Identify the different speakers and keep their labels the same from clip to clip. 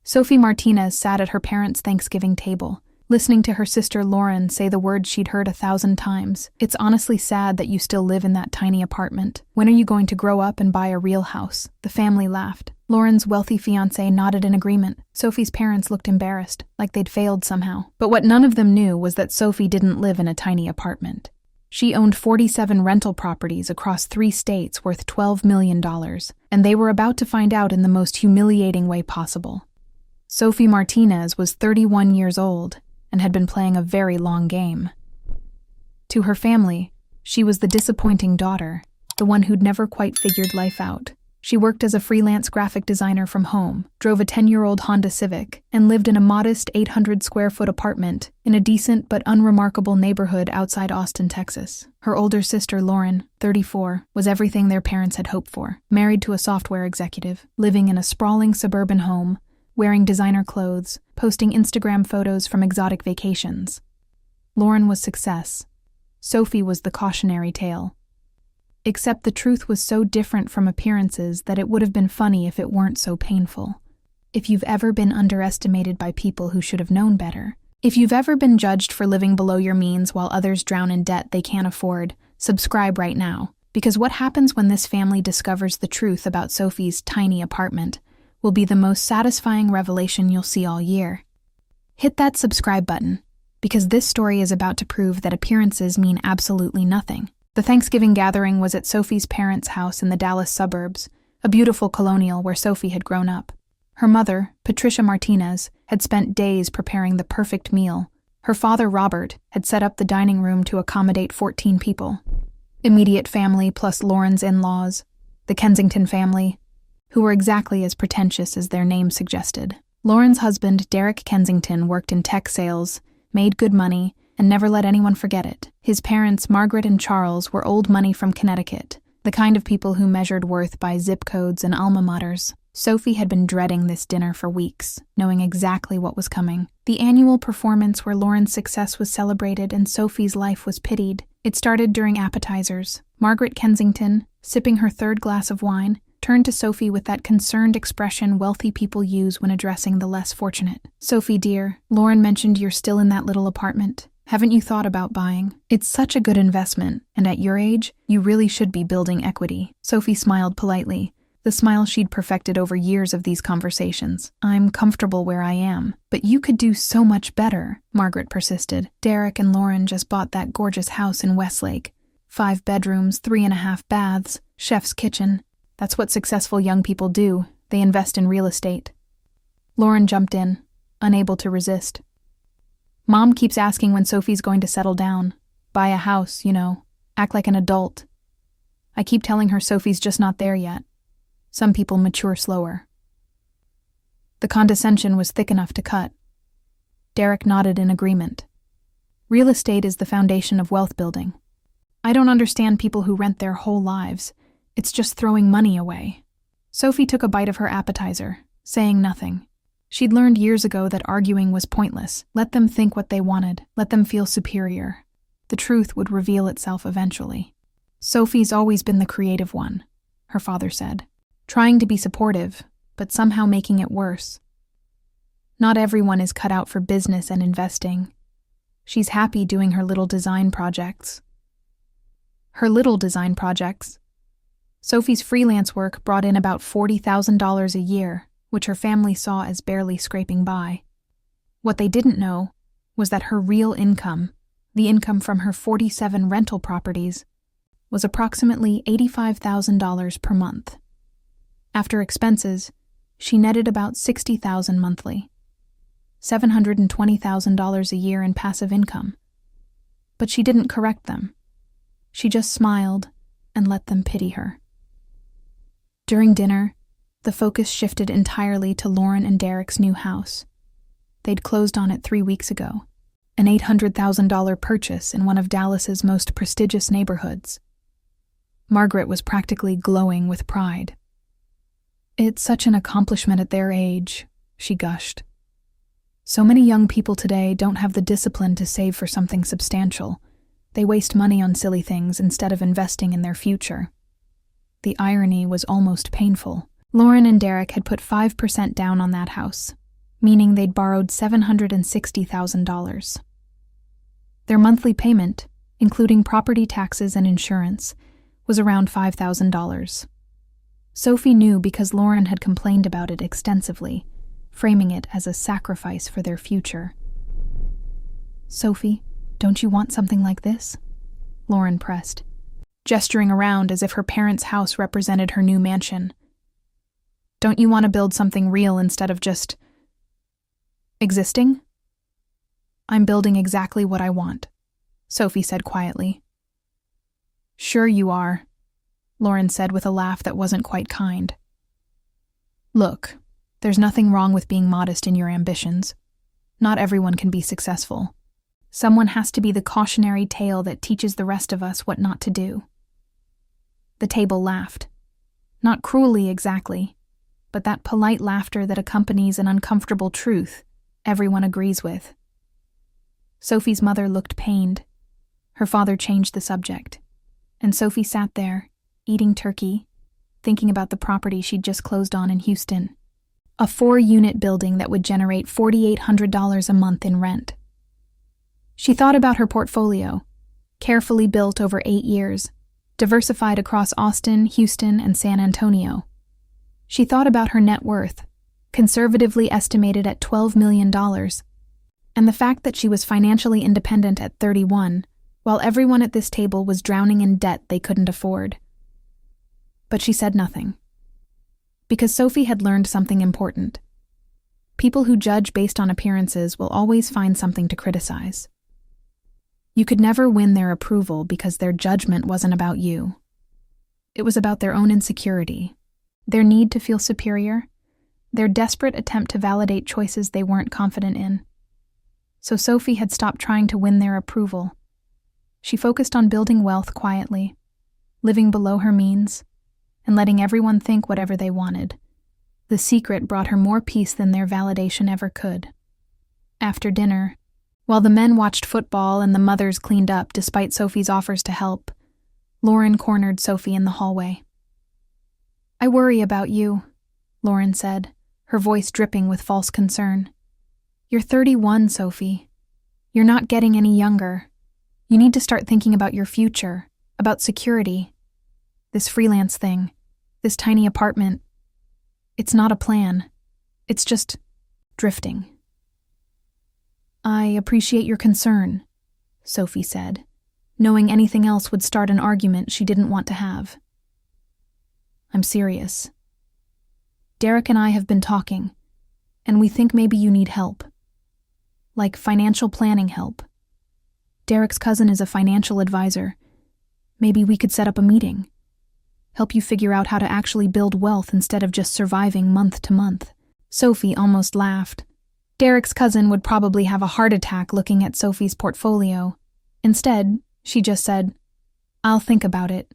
Speaker 1: Sophie Martinez sat at her parents' Thanksgiving table, listening to her sister Lauren say the words she'd heard 1,000 times. It's honestly sad that you still live in that tiny apartment. When are you going to grow up and buy a real house? The family laughed. Lauren's wealthy fiancé nodded in agreement. Sophie's parents looked embarrassed, like they'd failed somehow. But what none of them knew was that Sophie didn't live in a tiny apartment. She owned 47 rental properties across 3 states worth $12 million, and they were about to find out in the most humiliating way possible. Sophie Martinez was 31 years old and had been playing a very long game. To her family, she was the disappointing daughter, the one who'd never quite figured life out. She worked as a freelance graphic designer from home, drove a 10-year-old Honda Civic, and lived in a modest 800-square-foot apartment in a decent but unremarkable neighborhood outside Austin, Texas. Her older sister, Lauren, 34, was everything their parents had hoped for. Married to a software executive, living in a sprawling suburban home, wearing designer clothes, posting Instagram photos from exotic vacations. Lauren was success. Sophie was the cautionary tale. Except the truth was so different from appearances that it would have been funny if it weren't so painful. If you've ever been underestimated by people who should have known better, if you've ever been judged for living below your means while others drown in debt they can't afford, subscribe right now, because what happens when this family discovers the truth about Sophie's tiny apartment will be the most satisfying revelation you'll see all year. Hit that subscribe button, because this story is about to prove that appearances mean absolutely nothing. The Thanksgiving gathering was at Sophie's parents' house in the Dallas suburbs, a beautiful colonial where Sophie had grown up. Her mother, Patricia Martinez, had spent days preparing the perfect meal. Her father, Robert, had set up the dining room to accommodate 14 people. Immediate family plus Lauren's in-laws, the Kensington family, who were exactly as pretentious as their name suggested. Lauren's husband, Derek Kensington, worked in tech sales, made good money, and never let anyone forget it. His parents, Margaret and Charles, were old money from Connecticut, the kind of people who measured worth by zip codes and alma maters. Sophie had been dreading this dinner for weeks, knowing exactly what was coming. The annual performance where Lauren's success was celebrated and Sophie's life was pitied. It started during appetizers. Margaret Kensington, sipping her 3rd glass of wine, turned to Sophie with that concerned expression wealthy people use when addressing the less fortunate. "Sophie, dear, Lauren mentioned you're still in that little apartment. Haven't you thought about buying? It's such a good investment, and at your age, you really should be building equity." Sophie smiled politely, the smile she'd perfected over years of these conversations. "I'm comfortable where I am, but you could do so much better," Margaret persisted. "Derek and Lauren just bought that gorgeous house in Westlake. 5 bedrooms, 3.5 baths, chef's kitchen. That's what successful young people do. They invest in real estate." Lauren jumped in, unable to resist. "Mom keeps asking when Sophie's going to settle down. Buy a house, you know. Act like an adult. I keep telling her Sophie's just not there yet. Some people mature slower." The condescension was thick enough to cut. Derek nodded in agreement. "Real estate is the foundation of wealth building. I don't understand people who rent their whole lives. It's just throwing money away." Sophie took a bite of her appetizer, saying nothing. She'd learned years ago that arguing was pointless. Let them think what they wanted. Let them feel superior. The truth would reveal itself eventually. "Sophie's always been the creative one," her father said, trying to be supportive, but somehow making it worse. "Not everyone is cut out for business and investing. She's happy doing her little design projects." Her little design projects? Sophie's freelance work brought in about $40,000 a year, which her family saw as barely scraping by. What they didn't know was that her real income, the income from her 47 rental properties, was approximately $85,000 per month. After expenses, she netted about $60,000 monthly, $720,000 a year in passive income. But she didn't correct them. She just smiled and let them pity her. During dinner, the focus shifted entirely to Lauren and Derek's new house. They'd closed on it 3 weeks ago, an $800,000 purchase in one of Dallas's most prestigious neighborhoods. Margaret was practically glowing with pride. "It's such an accomplishment at their age," she gushed. "So many young people today don't have the discipline to save for something substantial. They waste money on silly things instead of investing in their future." The irony was almost painful. Lauren and Derek had put 5% down on that house, meaning they'd borrowed $760,000. Their monthly payment, including property taxes and insurance, was around $5,000. Sophie knew because Lauren had complained about it extensively, framing it as a sacrifice for their future. "Sophie, don't you want something like this?" Lauren pressed, gesturing around as if her parents' house represented her new mansion. "Don't you want to build something real instead of just existing?" "I'm building exactly what I want," Sophie said quietly. "Sure you are," Lauren said with a laugh that wasn't quite kind. "Look, there's nothing wrong with being modest in your ambitions. Not everyone can be successful. Someone has to be the cautionary tale that teaches the rest of us what not to do." The table laughed. Not cruelly exactly, but that polite laughter that accompanies an uncomfortable truth everyone agrees with. Sophie's mother looked pained. Her father changed the subject, and Sophie sat there, eating turkey, thinking about the property she'd just closed on in Houston. A 4-unit building that would generate $4,800 a month in rent. She thought about her portfolio, carefully built over 8 years, diversified across Austin, Houston, and San Antonio. She thought about her net worth, conservatively estimated at $12 million, and the fact that she was financially independent at 31, while everyone at this table was drowning in debt they couldn't afford. But she said nothing. Because Sophie had learned something important. People who judge based on appearances will always find something to criticize. You could never win their approval because their judgment wasn't about you. It was about their own insecurity, their need to feel superior, their desperate attempt to validate choices they weren't confident in. So Sophie had stopped trying to win their approval. She focused on building wealth quietly, living below her means, and letting everyone think whatever they wanted. The secret brought her more peace than their validation ever could. After dinner, while the men watched football and the mothers cleaned up despite Sophie's offers to help, Lauren cornered Sophie in the hallway. "I worry about you," Lauren said, her voice dripping with false concern. "You're 31, Sophie. You're not getting any younger. You need to start thinking about your future, about security. This freelance thing, this tiny apartment, it's not a plan. It's just drifting." "I appreciate your concern," Sophie said, knowing anything else would start an argument she didn't want to have. "I'm serious. Derek and I have been talking, and we think maybe you need help. Like financial planning help. Derek's cousin is a financial advisor. Maybe we could set up a meeting. Help you figure out how to actually build wealth instead of just surviving month to month." Sophie almost laughed. Derek's cousin would probably have a heart attack looking at Sophie's portfolio. Instead, she just said, "I'll think about it."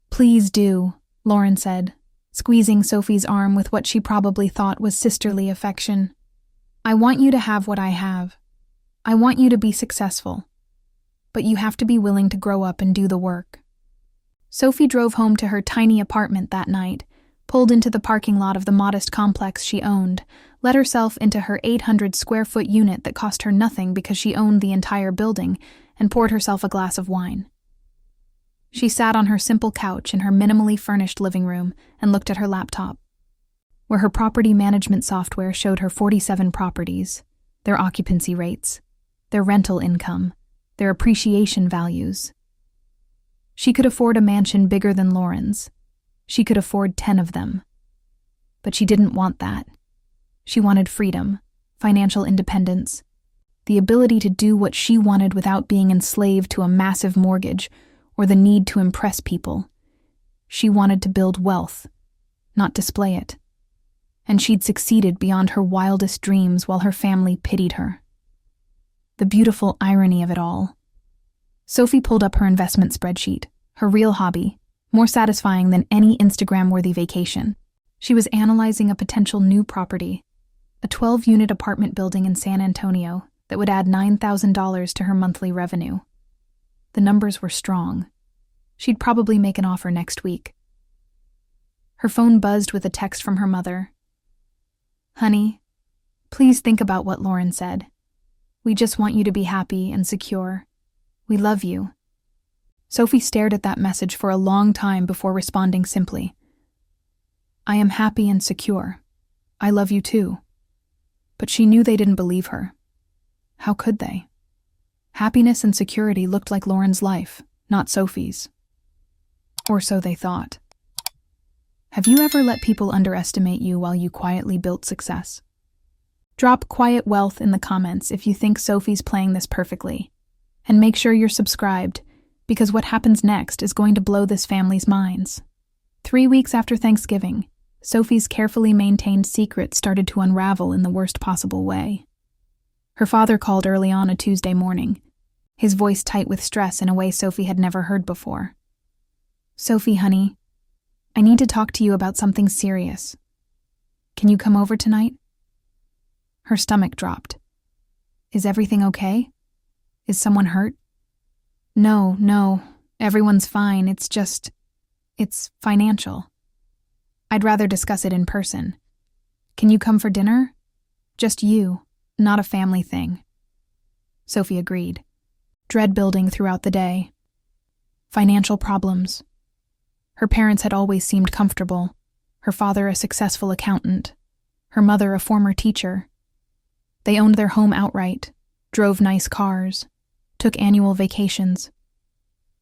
Speaker 1: "Please do," Lauren said, squeezing Sophie's arm with what she probably thought was sisterly affection. "I want you to have what I have. I want you to be successful. But you have to be willing to grow up and do the work." Sophie drove home to her tiny apartment that night, pulled into the parking lot of the modest complex she owned, let herself into her 800-square-foot unit that cost her nothing because she owned the entire building, and poured herself a glass of wine. She sat on her simple couch in her minimally furnished living room and looked at her laptop, where her property management software showed her 47 properties, their occupancy rates, their rental income, their appreciation values. She could afford a mansion bigger than Lauren's. She could afford 10 of them. But she didn't want that. She wanted freedom, financial independence, the ability to do what she wanted without being enslaved to a massive mortgage or the need to impress people. She wanted to build wealth, not display it. And she'd succeeded beyond her wildest dreams while her family pitied her. The beautiful irony of it all. Sophie pulled up her investment spreadsheet, her real hobby, more satisfying than any Instagram-worthy vacation. She was analyzing a potential new property, a 12-unit apartment building in San Antonio that would add $9,000 to her monthly revenue. The numbers were strong. She'd probably make an offer next week. Her phone buzzed with a text from her mother. "Honey, Please think about what Lauren said. We just want you to be happy and secure. We love you. Sophie stared at that message for a long time before responding simply. I am happy and secure. I love you too. But she knew they didn't believe her. How could they? Happiness and security looked like Lauren's life, not Sophie's. Or so they thought. Have you ever let people underestimate you while you quietly built success? Drop quiet wealth in the comments if you think Sophie's playing this perfectly. And make sure you're subscribed, because what happens next is going to blow this family's minds. 3 weeks after Thanksgiving, Sophie's carefully maintained secret started to unravel in the worst possible way. Her father called early on a Tuesday morning, his voice tight with stress in a way Sophie had never heard before. Sophie, honey, I need to talk to you about something serious. Can you come over tonight? Her stomach dropped. Is everything okay? Is someone hurt? No, everyone's fine. It's financial. I'd rather discuss it in person. Can you come for dinner? Just you, not a family thing. Sophie agreed, dread building throughout the day. Financial problems. Her parents had always seemed comfortable, her father a successful accountant, her mother a former teacher. They owned their home outright, drove nice cars, took annual vacations.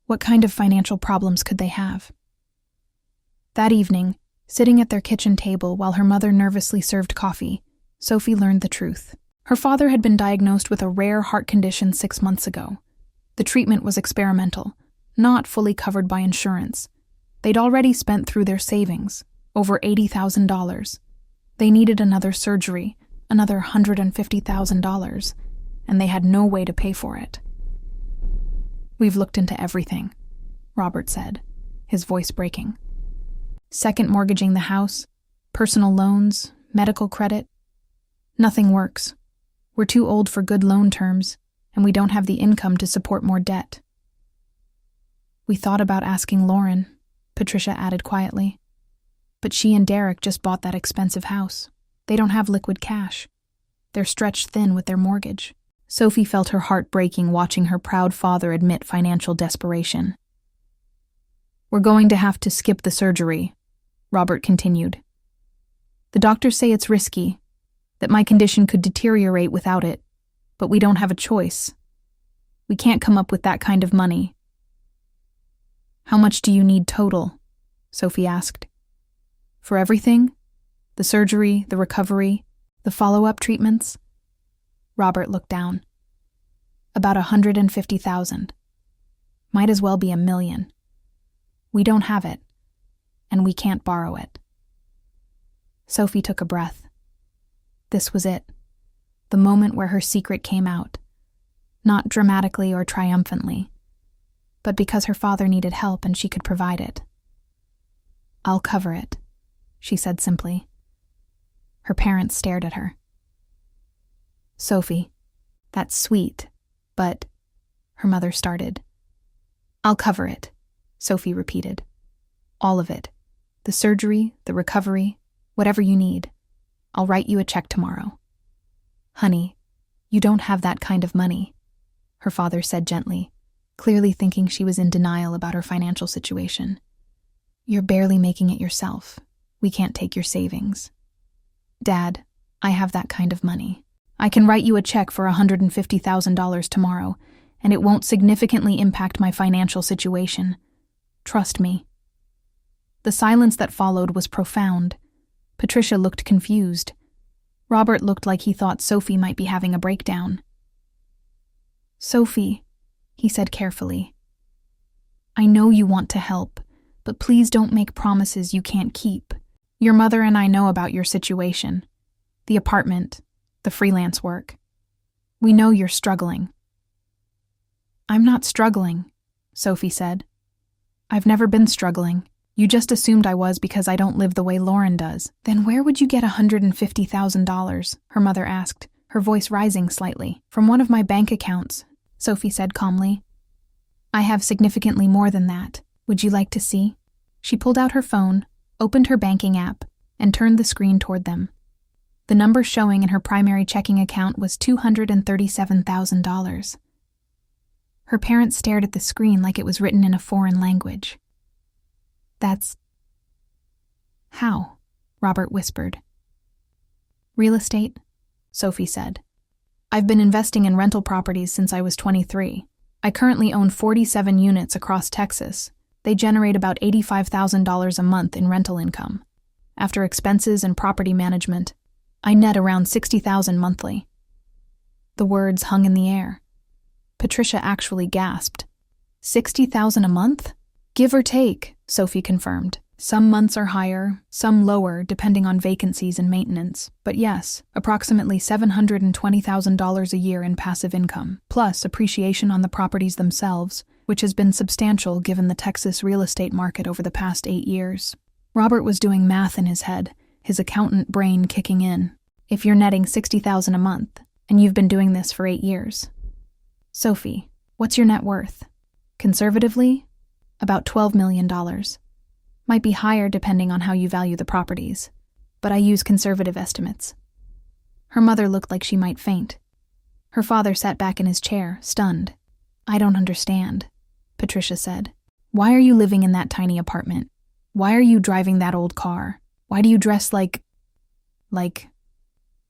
Speaker 1: What kind of financial problems could they have? That evening, sitting at their kitchen table while her mother nervously served coffee, Sophie learned the truth. Her father had been diagnosed with a rare heart condition 6 months ago. The treatment was experimental, not fully covered by insurance. They'd already spent through their savings, over $80,000. They needed another surgery, another $150,000, and they had no way to pay for it. We've looked into everything, Robert said, his voice breaking. Second mortgaging the house, personal loans, medical credit. Nothing works. We're too old for good loan terms, and we don't have the income to support more debt. We thought about asking Lauren, Patricia added quietly. But she and Derek just bought that expensive house. They don't have liquid cash. They're stretched thin with their mortgage. Sophie felt her heart breaking watching her proud father admit financial desperation. We're going to have to skip the surgery, Robert continued. The doctors say it's risky, that my condition could deteriorate without it, but we don't have a choice. We can't come up with that kind of money. How much do you need total? Sophie asked. For everything? The surgery, the recovery, the follow-up treatments? Robert looked down. About $150,000. Might as well be $1 million. We don't have it, and we can't borrow it. Sophie took a breath. This was it, the moment where her secret came out, not dramatically or triumphantly, but because her father needed help and she could provide it. I'll cover it, she said simply. Her parents stared at her. Sophie, that's sweet, but, her mother started. I'll cover it, Sophie repeated. All of it. The surgery, the recovery, whatever you need. I'll write you a check tomorrow. Honey, you don't have that kind of money, her father said gently, clearly thinking she was in denial about her financial situation. You're barely making it yourself. We can't take your savings. Dad, I have that kind of money. I can write you a check for $150,000 tomorrow, and it won't significantly impact my financial situation. Trust me. The silence that followed was profound. Patricia looked confused. Robert looked like he thought Sophie might be having a breakdown. Sophie, he said carefully, I know you want to help, but please don't make promises you can't keep. Your mother and I know about your situation. The apartment, the freelance work. We know you're struggling. I'm not struggling, Sophie said. I've never been struggling. You just assumed I was because I don't live the way Lauren does. Then where would you get $150,000? Her mother asked, her voice rising slightly. From one of my bank accounts, Sophie said calmly. I have significantly more than that. Would you like to see? She pulled out her phone, opened her banking app, and turned the screen toward them. The number showing in her primary checking account was $237,000. Her parents stared at the screen like it was written in a foreign language. That's... How? Robert whispered. Real estate, Sophie said. I've been investing in rental properties since I was 23. I currently own 47 units across Texas. They generate about $85,000 a month in rental income. After expenses and property management, I net around $60,000 monthly. The words hung in the air. Patricia actually gasped. $60,000 a month? Give or take, Sophie confirmed. Some months are higher, some lower, depending on vacancies and maintenance. But yes, approximately $720,000 a year in passive income, plus appreciation on the properties themselves, which has been substantial given the Texas real estate market over the past 8 years. Robert was doing math in his head, his accountant brain kicking in. If you're netting $60,000 a month, and you've been doing this for 8 years. Sophie, what's your net worth? Conservatively, about $12 million. Might be higher depending on how you value the properties, but I use conservative estimates. Her mother looked like she might faint. Her father sat back in his chair, stunned. I don't understand, Patricia said. Why are you living in that tiny apartment? Why are you driving that old car? Why do you dress like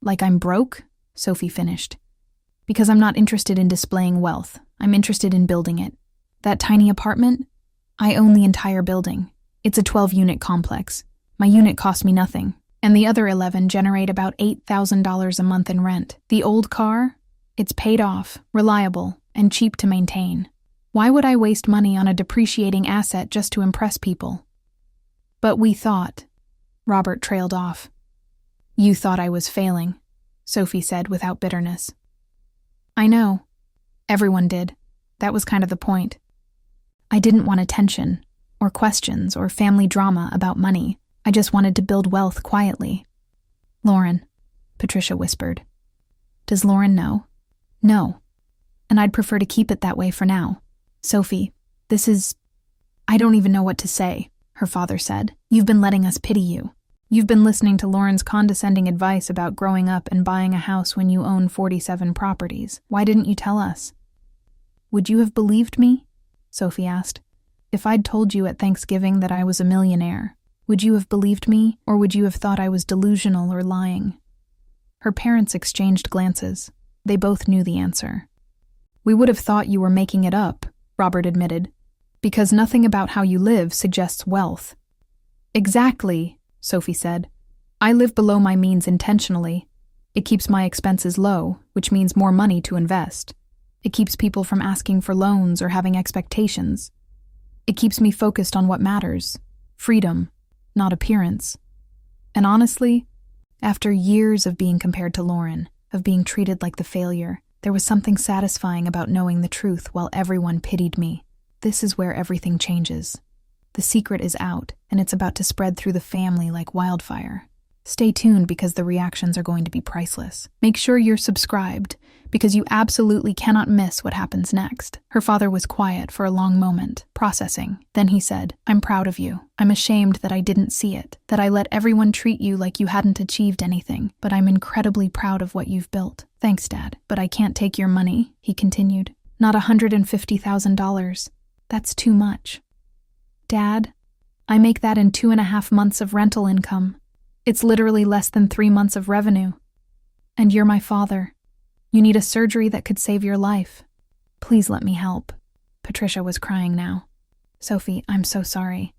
Speaker 1: I'm broke? Sophie finished. Because I'm not interested in displaying wealth. I'm interested in building it. That tiny apartment? I own the entire building. It's a 12-unit complex. My unit cost me nothing, and the other 11 generate about $8,000 a month in rent. The old car? It's paid off, reliable, and cheap to maintain. Why would I waste money on a depreciating asset just to impress people? But we thought. Robert trailed off. You thought I was failing, Sophie said without bitterness. I know. Everyone did. That was kind of the point. I didn't want attention, or questions, or family drama about money. I just wanted to build wealth quietly. Lauren, Patricia whispered. Does Lauren know? No. And I'd prefer to keep it that way for now. Sophie, I don't even know what to say, her father said. You've been letting us pity you. You've been listening to Lauren's condescending advice about growing up and buying a house when you own 47 properties. Why didn't you tell us? Would you have believed me? Sophie asked. If I'd told you at Thanksgiving that I was a millionaire, would you have believed me, or would you have thought I was delusional or lying? Her parents exchanged glances. They both knew the answer. We would have thought you were making it up, Robert admitted, because nothing about how you live suggests wealth. Exactly, Sophie said. I live below my means intentionally. It keeps my expenses low, which means more money to invest. It keeps people from asking for loans or having expectations. It keeps me focused on what matters, freedom, not appearance. And honestly, after years of being compared to Lauren, of being treated like the failure, there was something satisfying about knowing the truth while everyone pitied me. This is where everything changes. The secret is out, and it's about to spread through the family like wildfire. Stay tuned because the reactions are going to be priceless. Make sure you're subscribed, because you absolutely cannot miss what happens next. Her father was quiet for a long moment, processing. Then he said, I'm proud of you. I'm ashamed that I didn't see it, that I let everyone treat you like you hadn't achieved anything, but I'm incredibly proud of what you've built. Thanks, Dad. But I can't take your money, he continued. Not $150,000. That's too much. Dad, I make that in 2.5 months of rental income. It's literally less than 3 months of revenue. And you're my father. You need a surgery that could save your life. Please let me help. Patricia was crying now. Sophie, I'm so sorry.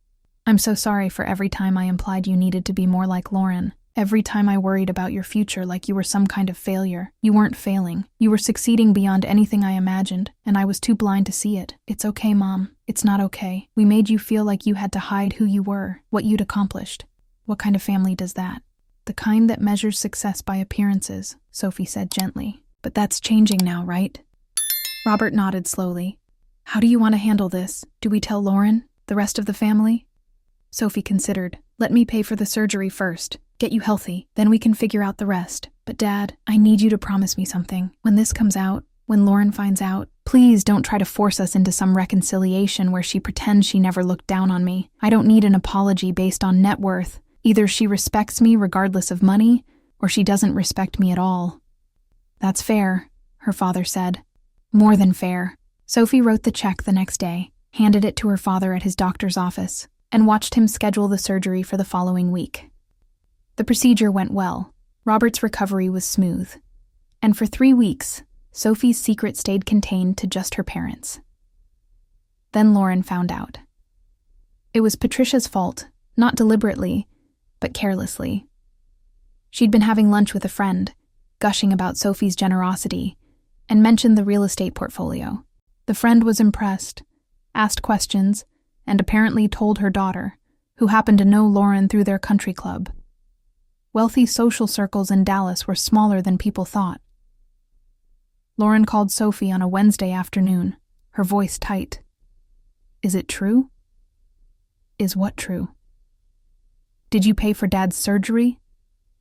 Speaker 1: I'm so sorry for every time I implied you needed to be more like Lauren. Every time I worried about your future like you were some kind of failure. You weren't failing. You were succeeding beyond anything I imagined, and I was too blind to see it. It's okay, Mom. It's not okay. We made you feel like you had to hide who you were, what you'd accomplished. What kind of family does that? The kind that measures success by appearances, Sophie said gently. But that's changing now, right? Robert nodded slowly. How do you want to handle this? Do we tell Lauren? The rest of the family? Sophie considered. Let me pay for the surgery first. Get you healthy. Then we can figure out the rest. But Dad, I need you to promise me something. When this comes out, when Lauren finds out, please don't try to force us into some reconciliation where she pretends she never looked down on me. I don't need an apology based on net worth. Either she respects me regardless of money, or she doesn't respect me at all." "That's fair," her father said. "More than fair." Sophie wrote the check the next day, handed it to her father at his doctor's office, and watched him schedule the surgery for the following week. The procedure went well. Robert's recovery was smooth. And for 3 weeks, Sophie's secret stayed contained to just her parents. Then Lauren found out. It was Patricia's fault, not deliberately, but carelessly. She'd been having lunch with a friend, gushing about Sophie's generosity, and mentioned the real estate portfolio. The friend was impressed, asked questions, and apparently told her daughter, who happened to know Lauren through their country club. Wealthy social circles in Dallas were smaller than people thought. Lauren called Sophie on a Wednesday afternoon, her voice tight. "Is it true?" "Is what true?" "Did you pay for Dad's surgery?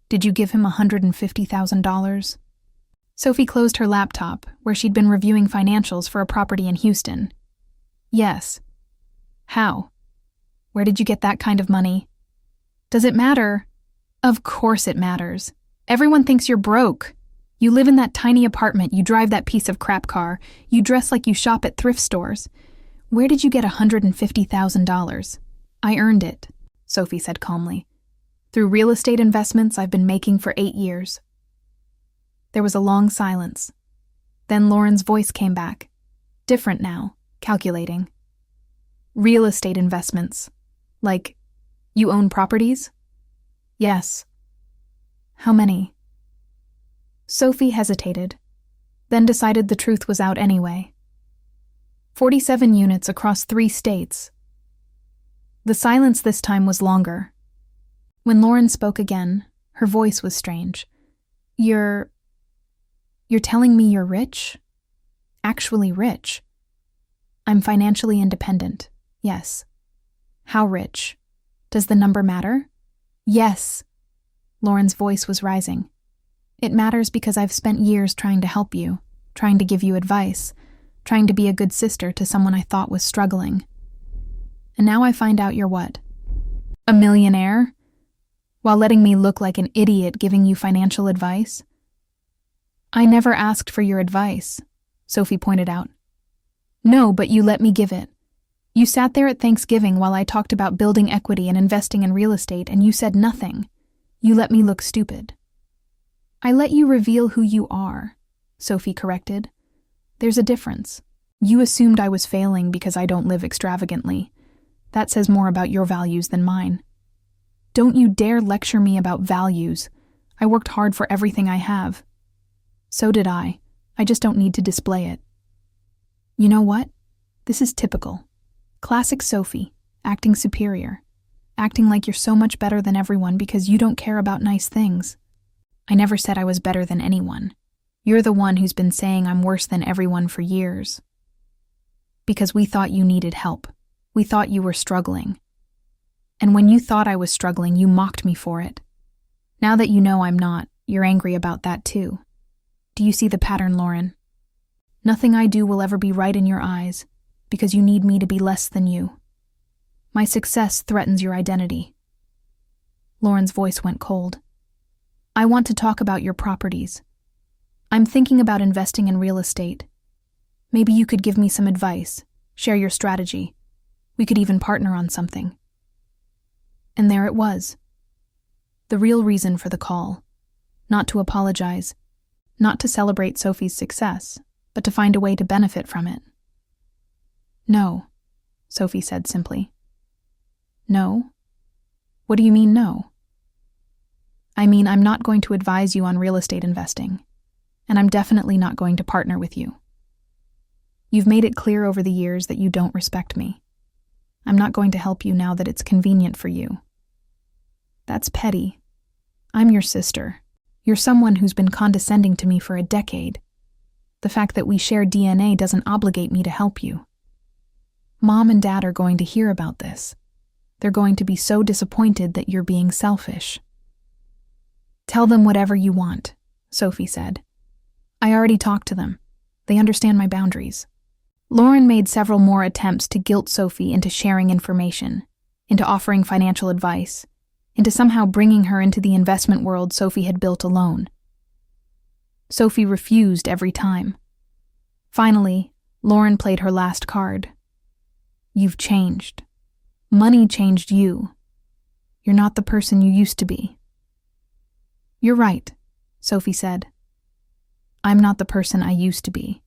Speaker 1: Did you give him $150,000? Sophie closed her laptop, where she'd been reviewing financials for a property in Houston. "Yes." "How? Where did you get that kind of money?" "Does it matter?" "Of course it matters. Everyone thinks you're broke. You live in that tiny apartment, you drive that piece of crap car, you dress like you shop at thrift stores. Where did you get $150,000? "I earned it," Sophie said calmly. "Through real estate investments I've been making for 8 years. There was a long silence. Then Lauren's voice came back. Different now, calculating. "Real estate investments. Like, you own properties?" "Yes." "How many?" Sophie hesitated, then decided the truth was out anyway. 47 units across 3 states. The silence this time was longer. When Lauren spoke again, her voice was strange. You're telling me you're rich? Actually rich. I'm financially independent, yes. How rich? Does the number matter? Yes. Lauren's voice was rising. It matters because I've spent years trying to help you, trying to give you advice, trying to be a good sister to someone I thought was struggling. And now I find out you're what? A millionaire? While letting me look like an idiot giving you financial advice? I never asked for your advice, Sophie pointed out. No, but you let me give it. You sat there at Thanksgiving while I talked about building equity and investing in real estate, and you said nothing. You let me look stupid. I let you reveal who you are, Sophie corrected. There's a difference. You assumed I was failing because I don't live extravagantly. That says more about your values than mine. Don't you dare lecture me about values. I worked hard for everything I have. So did I. I just don't need to display it. You know what? This is typical. Classic Sophie, acting superior. Acting like you're so much better than everyone because you don't care about nice things. I never said I was better than anyone. You're the one who's been saying I'm worse than everyone for years. Because we thought you needed help. We thought you were struggling. And when you thought I was struggling, you mocked me for it. Now that you know I'm not, you're angry about that too. Do you see the pattern, Lauren? Nothing I do will ever be right in your eyes, because you need me to be less than you. My success threatens your identity. Lauren's voice went cold. I want to talk about your properties. I'm thinking about investing in real estate. Maybe you could give me some advice, share your strategy. We could even partner on something. And there it was. The real reason for the call. Not to apologize, not to celebrate Sophie's success, but to find a way to benefit from it. No, Sophie said simply. No? What do you mean, no? I mean, I'm not going to advise you on real estate investing, and I'm definitely not going to partner with you. You've made it clear over the years that you don't respect me. I'm not going to help you now that it's convenient for you. That's petty. I'm your sister. You're someone who's been condescending to me for a decade. The fact that we share DNA doesn't obligate me to help you. Mom and Dad are going to hear about this. They're going to be so disappointed that you're being selfish. Tell them whatever you want, Sophie said. I already talked to them. They understand my boundaries. Lauren made several more attempts to guilt Sophie into sharing information, into offering financial advice, into somehow bringing her into the investment world Sophie had built alone. Sophie refused every time. Finally, Lauren played her last card. You've changed. Money changed you. You're not the person you used to be. You're right, Sophie said. I'm not the person I used to be.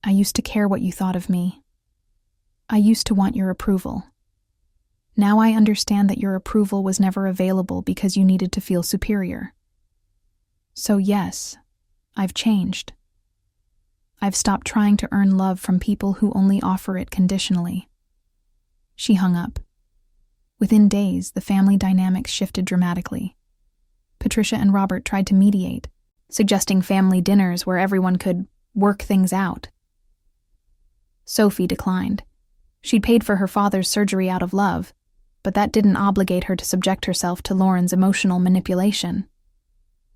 Speaker 1: I used to care what you thought of me. I used to want your approval. Now I understand that your approval was never available because you needed to feel superior. So yes, I've changed. I've stopped trying to earn love from people who only offer it conditionally. She hung up. Within days, the family dynamics shifted dramatically. Patricia and Robert tried to mediate, suggesting family dinners where everyone could work things out. Sophie declined. She'd paid for her father's surgery out of love, but that didn't obligate her to subject herself to Lauren's emotional manipulation.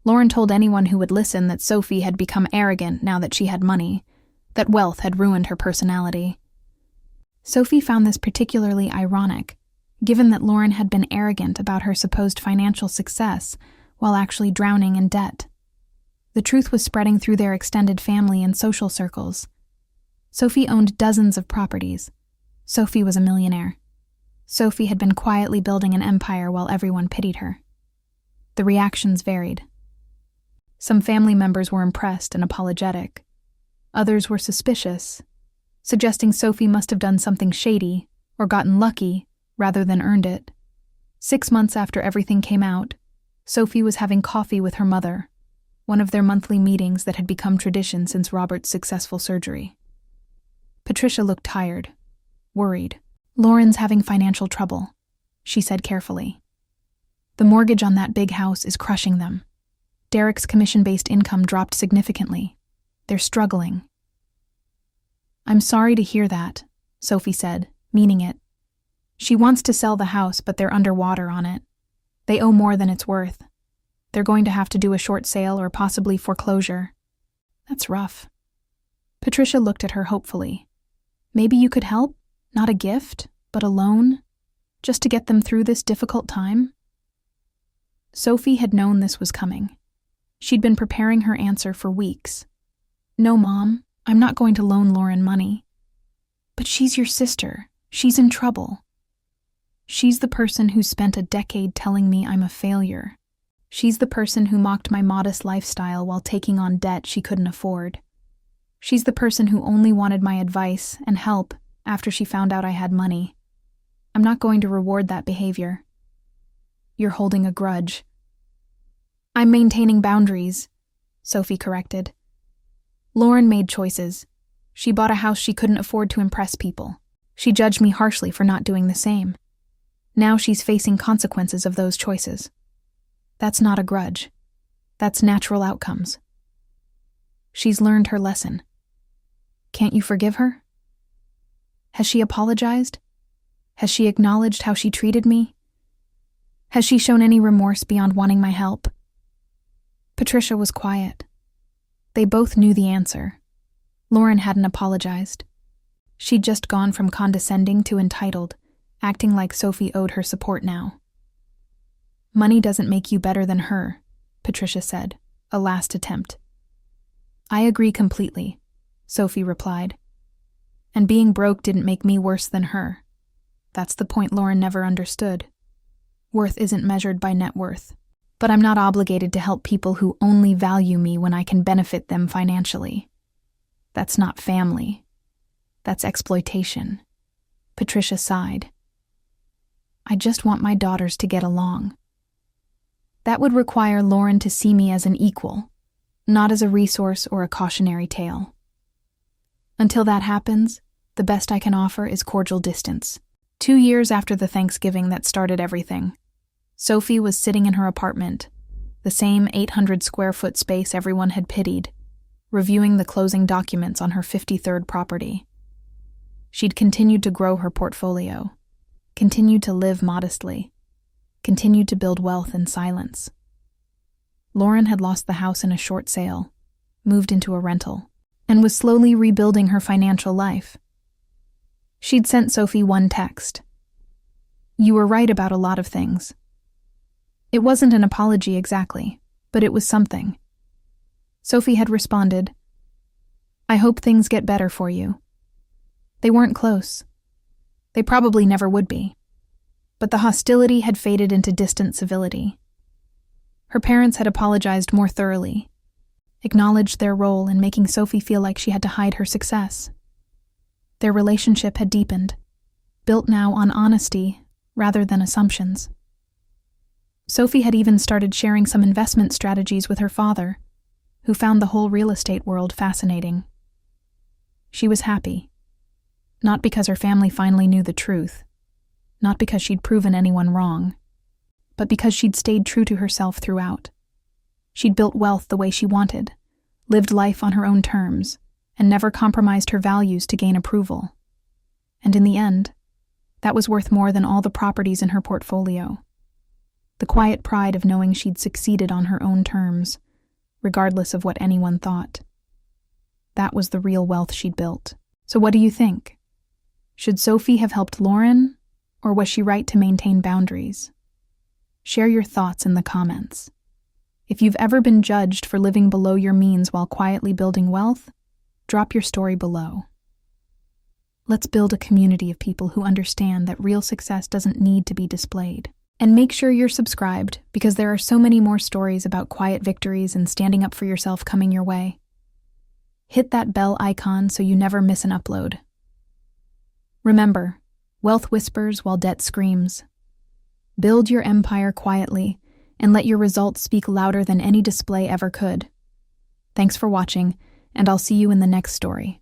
Speaker 1: Lauren told anyone who would listen that Sophie had become arrogant now that she had money, that wealth had ruined her personality. Sophie found this particularly ironic, given that Lauren had been arrogant about her supposed financial success while actually drowning in debt. The truth was spreading through their extended family and social circles. Sophie owned dozens of properties. Sophie was a millionaire. Sophie had been quietly building an empire while everyone pitied her. The reactions varied. Some family members were impressed and apologetic. Others were suspicious, suggesting Sophie must have done something shady or gotten lucky rather than earned it. 6 months after everything came out, Sophie was having coffee with her mother, one of their monthly meetings that had become tradition since Robert's successful surgery. Patricia looked tired, worried. Lauren's having financial trouble, she said carefully. The mortgage on that big house is crushing them. Derek's commission-based income dropped significantly. They're struggling. I'm sorry to hear that, Sophie said, meaning it. She wants to sell the house, but they're underwater on it. They owe more than it's worth. They're going to have to do a short sale or possibly foreclosure. That's rough. Patricia looked at her hopefully. Maybe you could help? Not a gift, but a loan? Just to get them through this difficult time? Sophie had known this was coming. She'd been preparing her answer for weeks. No, Mom, I'm not going to loan Lauren money. But she's your sister. She's in trouble. She's the person who spent a decade telling me I'm a failure. She's the person who mocked my modest lifestyle while taking on debt she couldn't afford. She's the person who only wanted my advice and help after she found out I had money. I'm not going to reward that behavior. You're holding a grudge. I'm maintaining boundaries, Sophie corrected. Lauren made choices. She bought a house she couldn't afford to impress people. She judged me harshly for not doing the same. Now she's facing consequences of those choices. That's not a grudge. That's natural outcomes. She's learned her lesson. Can't you forgive her? Has she apologized? Has she acknowledged how she treated me? Has she shown any remorse beyond wanting my help? Patricia was quiet. They both knew the answer. Lauren hadn't apologized. She'd just gone from condescending to entitled, acting like Sophie owed her support now. Money doesn't make you better than her, Patricia said, a last attempt. I agree completely, Sophie replied. And being broke didn't make me worse than her. That's the point Lauren never understood. Worth isn't measured by net worth. But I'm not obligated to help people who only value me when I can benefit them financially. That's not family. That's exploitation. Patricia sighed. I just want my daughters to get along. That would require Lauren to see me as an equal, not as a resource or a cautionary tale. Until that happens, the best I can offer is cordial distance. 2 years after the Thanksgiving that started everything, Sophie was sitting in her apartment, the same 800-square-foot space everyone had pitied, reviewing the closing documents on her 53rd property. She'd continued to grow her portfolio, continued to live modestly, continued to build wealth in silence. Lauren had lost the house in a short sale, moved into a rental, and was slowly rebuilding her financial life. She'd sent Sophie one text. You were right about a lot of things. It wasn't an apology exactly, but it was something. Sophie had responded, "I hope things get better for you." They weren't close. They probably never would be. But the hostility had faded into distant civility. Her parents had apologized more thoroughly, acknowledged their role in making Sophie feel like she had to hide her success. Their relationship had deepened, built now on honesty rather than assumptions. Sophie had even started sharing some investment strategies with her father, who found the whole real estate world fascinating. She was happy, not because her family finally knew the truth, not because she'd proven anyone wrong, but because she'd stayed true to herself throughout. She'd built wealth the way she wanted, lived life on her own terms, and never compromised her values to gain approval. And in the end, that was worth more than all the properties in her portfolio. The quiet pride of knowing she'd succeeded on her own terms, regardless of what anyone thought. That was the real wealth she'd built. So what do you think? Should Sophie have helped Lauren, or was she right to maintain boundaries? Share your thoughts in the comments. If you've ever been judged for living below your means while quietly building wealth, drop your story below. Let's build a community of people who understand that real success doesn't need to be displayed. And make sure you're subscribed, because there are so many more stories about quiet victories and standing up for yourself coming your way. Hit that bell icon so you never miss an upload. Remember, wealth whispers while debt screams. Build your empire quietly, and let your results speak louder than any display ever could. Thanks for watching, and I'll see you in the next story.